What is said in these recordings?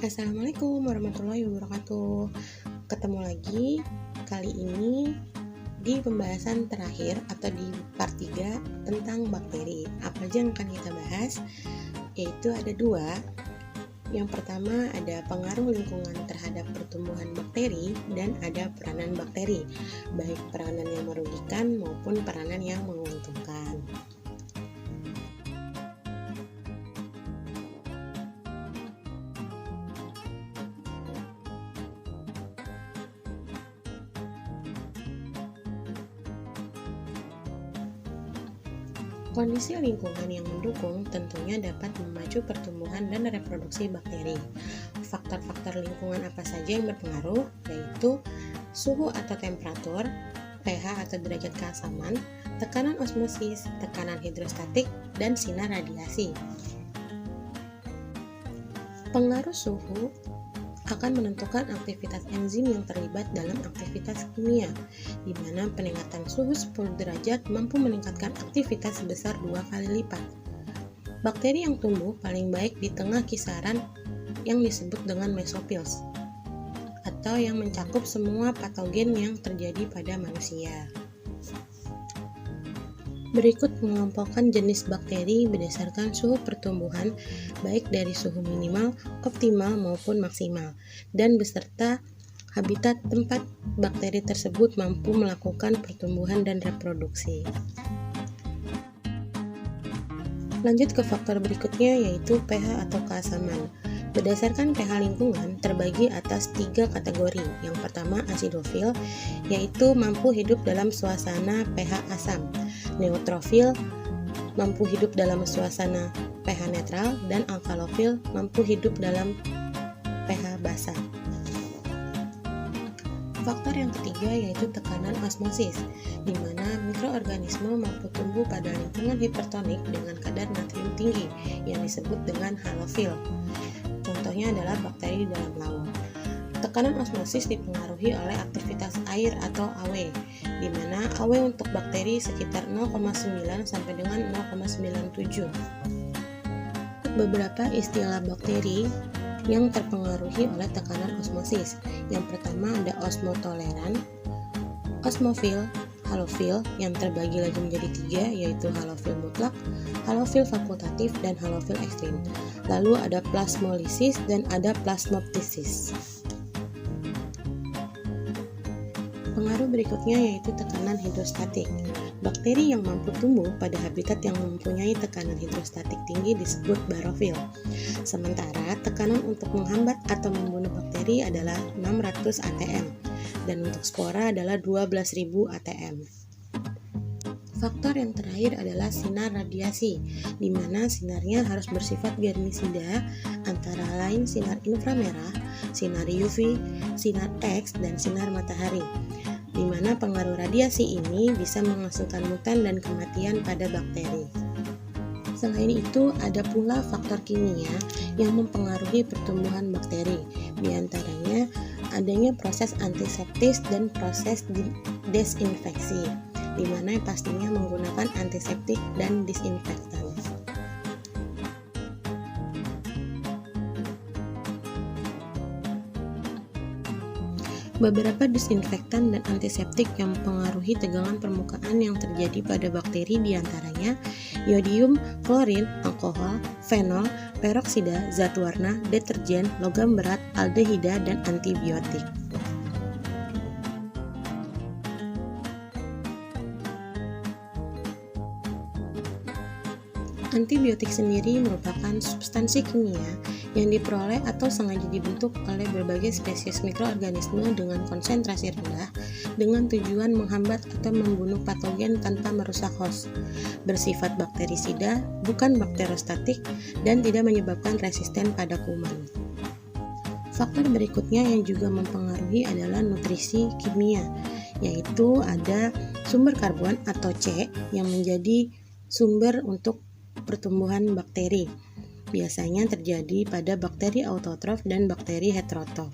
Assalamualaikum warahmatullahi wabarakatuh. Ketemu lagi kali ini di pembahasan terakhir atau di part 3 tentang bakteri. Apa aja yang akan kita bahas? Yaitu ada dua. Yang pertama ada pengaruh lingkungan terhadap pertumbuhan bakteri dan ada peranan bakteri, baik peranan yang merugikan maupun peranan yang menguntungkan. Kondisi lingkungan yang mendukung tentunya dapat memacu pertumbuhan dan reproduksi bakteri. Faktor-faktor lingkungan apa saja yang berpengaruh, yaitu suhu atau temperatur, pH atau derajat keasaman, tekanan osmosis, tekanan hidrostatik, dan sinar radiasi. Pengaruh suhu akan menentukan aktivitas enzim yang terlibat dalam aktivitas kimia, di mana peningkatan suhu 10 derajat mampu meningkatkan aktivitas sebesar 2 kali lipat. Bakteri yang tumbuh paling baik di tengah kisaran yang disebut dengan mesopils, atau yang mencakup semua patogen yang terjadi pada manusia. Berikut mengelompokkan jenis bakteri berdasarkan suhu pertumbuhan baik dari suhu minimal, optimal maupun maksimal, dan beserta habitat tempat bakteri tersebut mampu melakukan pertumbuhan dan reproduksi. Lanjut ke faktor berikutnya, yaitu pH atau keasaman. Berdasarkan pH lingkungan terbagi atas 3 kategori. Yang pertama asidofil, yaitu mampu hidup dalam suasana pH asam. Neutrofil mampu hidup dalam suasana pH netral, dan alkalofil mampu hidup dalam pH basa. Faktor yang ketiga yaitu tekanan osmosis, di mana mikroorganisme mampu tumbuh pada lingkungan hipertonik dengan kadar natrium tinggi yang disebut dengan halofil. Contohnya adalah bakteri di dalam laut. Tekanan osmosis dipengaruhi oleh aktivitas air atau AW, di mana AW untuk bakteri sekitar 0,9 sampai dengan 0,97. Beberapa istilah bakteri yang terpengaruhi oleh tekanan osmosis. Yang pertama ada osmotoleran, osmofil, halofil yang terbagi lagi menjadi 3, yaitu halofil mutlak, halofil fakultatif, dan halofil ekstrim. Lalu ada plasmolisis dan ada plasmoptosis. Pengaruh berikutnya yaitu tekanan hidrostatik. Bakteri yang mampu tumbuh pada habitat yang mempunyai tekanan hidrostatik tinggi disebut barofil. Sementara tekanan untuk menghambat atau membunuh bakteri adalah 600 atm dan untuk spora adalah 12.000 atm. Faktor yang terakhir adalah sinar radiasi, di mana sinarnya harus bersifat germisida, antara lain sinar inframerah, sinar UV, sinar X, dan sinar matahari, di mana pengaruh radiasi ini bisa menghasilkan mutan dan kematian pada bakteri. Selain itu, ada pula faktor kimia yang mempengaruhi pertumbuhan bakteri, di antaranya adanya proses antiseptis dan proses desinfeksi, di mana pastinya menggunakan antiseptik dan disinfektan. Beberapa disinfektan dan antiseptik yang mempengaruhi tegangan permukaan yang terjadi pada bakteri diantaranya yodium, klorin, alkohol, fenol, peroksida, zat warna, deterjen, logam berat, aldehida, dan antibiotik. Antibiotik sendiri merupakan substansi kimia yang diperoleh atau sengaja dibentuk oleh berbagai spesies mikroorganisme dengan konsentrasi rendah dengan tujuan menghambat atau membunuh patogen tanpa merusak host, bersifat bakterisida, bukan bakterostatik, dan tidak menyebabkan resisten pada kuman. Faktor berikutnya yang juga mempengaruhi adalah nutrisi kimia, yaitu ada sumber karbon atau C yang menjadi sumber untuk pertumbuhan bakteri. Biasanya terjadi pada bakteri autotrof dan bakteri heterotrof.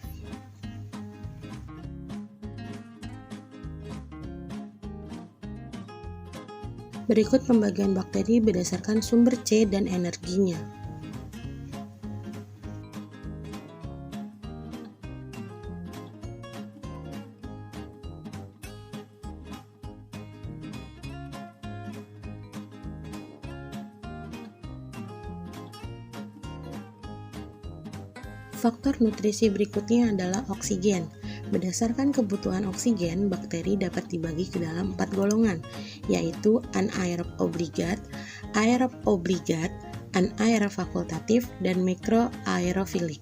Berikut pembagian bakteri berdasarkan sumber C dan energinya. Faktor nutrisi berikutnya adalah oksigen. Berdasarkan kebutuhan oksigen, bakteri dapat dibagi ke dalam 4 golongan, yaitu anaerob obligat, aerob obligat, anaerob fakultatif, dan mikroaerofilik.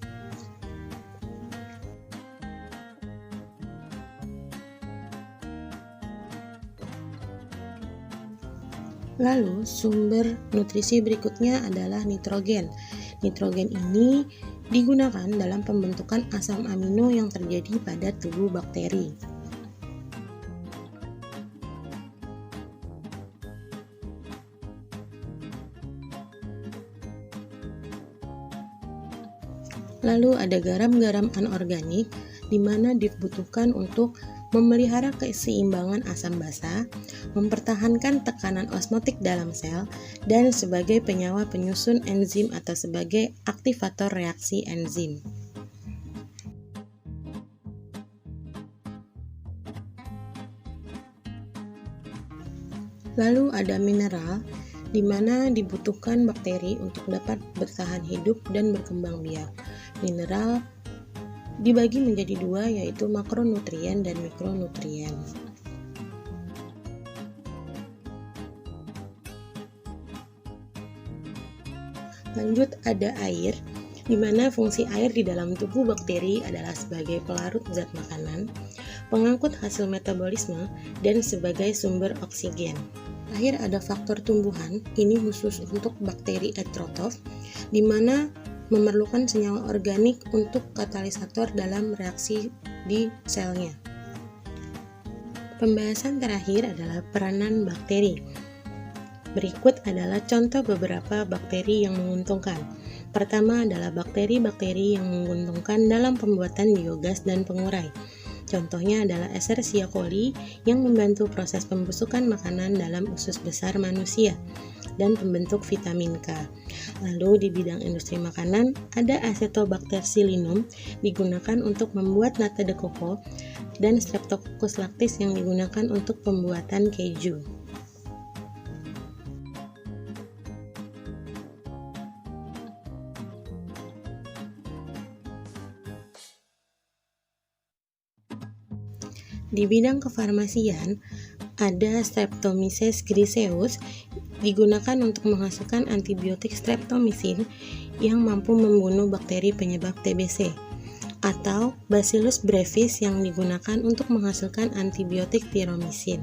Lalu, sumber nutrisi berikutnya adalah nitrogen. Nitrogen ini digunakan dalam pembentukan asam amino yang terjadi pada tubuh bakteri. Lalu ada garam-garam anorganik, di mana dibutuhkan untuk memelihara keseimbangan asam basa, mempertahankan tekanan osmotik dalam sel, dan sebagai penyawa penyusun enzim atau sebagai aktivator reaksi enzim. Lalu ada mineral, di mana dibutuhkan bakteri untuk dapat bertahan hidup dan berkembang biak. Mineral dibagi menjadi dua, yaitu makronutrien dan mikronutrien. Lanjut ada air, di mana fungsi air di dalam tubuh bakteri adalah sebagai pelarut zat makanan, pengangkut hasil metabolisme, dan sebagai sumber oksigen. Terakhir ada faktor tumbuhan, ini khusus untuk bakteri heterotrof, di mana memerlukan senyawa organik untuk katalisator dalam reaksi di selnya. Pembahasan terakhir adalah peranan bakteri. Berikut adalah contoh beberapa bakteri yang menguntungkan. Pertama adalah bakteri-bakteri yang menguntungkan dalam pembuatan biogas dan pengurai. Contohnya adalah Escherichia coli yang membantu proses pembusukan makanan dalam usus besar manusia dan pembentuk vitamin K. Lalu di bidang industri makanan ada Acetobacter pseudomonas digunakan untuk membuat nata de coco dan Streptococcus lactis yang digunakan untuk pembuatan keju. Di bidang kefarmasian, ada Streptomyces griseus digunakan untuk menghasilkan antibiotik streptomycin yang mampu membunuh bakteri penyebab TBC, atau Bacillus brevis yang digunakan untuk menghasilkan antibiotik tiromycin.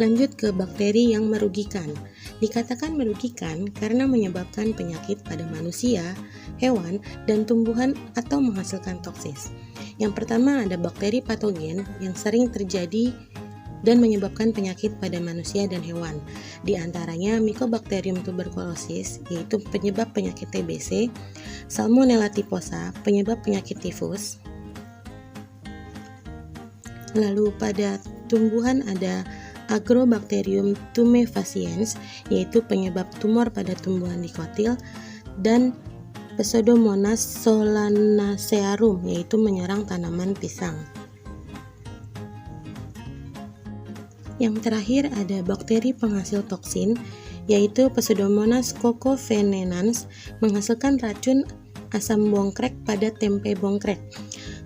Lanjut ke bakteri yang merugikan. Dikatakan merugikan karena menyebabkan penyakit pada manusia, hewan, dan tumbuhan atau menghasilkan toksis. Yang pertama ada bakteri patogen yang sering terjadi dan menyebabkan penyakit pada manusia dan hewan. Di antaranya Mycobacterium tuberculosis, yaitu penyebab penyakit TBC, Salmonella typhosa, penyebab penyakit tifus. Lalu pada tumbuhan ada Agrobacterium tumefaciens, yaitu penyebab tumor pada tumbuhan dikotil, dan Pseudomonas solanacearum, yaitu menyerang tanaman pisang. Yang terakhir ada bakteri penghasil toksin, yaitu Pseudomonas cocovenenans, menghasilkan racun asam bongkrek pada tempe bongkrek.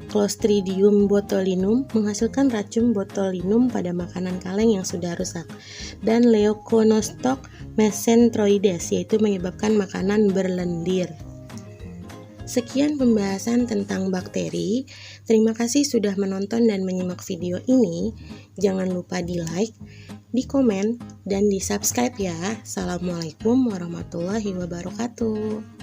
Clostridium botulinum menghasilkan racun botulinum pada makanan kaleng yang sudah rusak, dan Leuconostoc mesenteroides, yaitu menyebabkan makanan berlendir. Sekian pembahasan tentang bakteri. Terima kasih sudah menonton dan menyimak video ini. Jangan lupa di like, di komen, dan di subscribe ya. Assalamualaikum warahmatullahi wabarakatuh.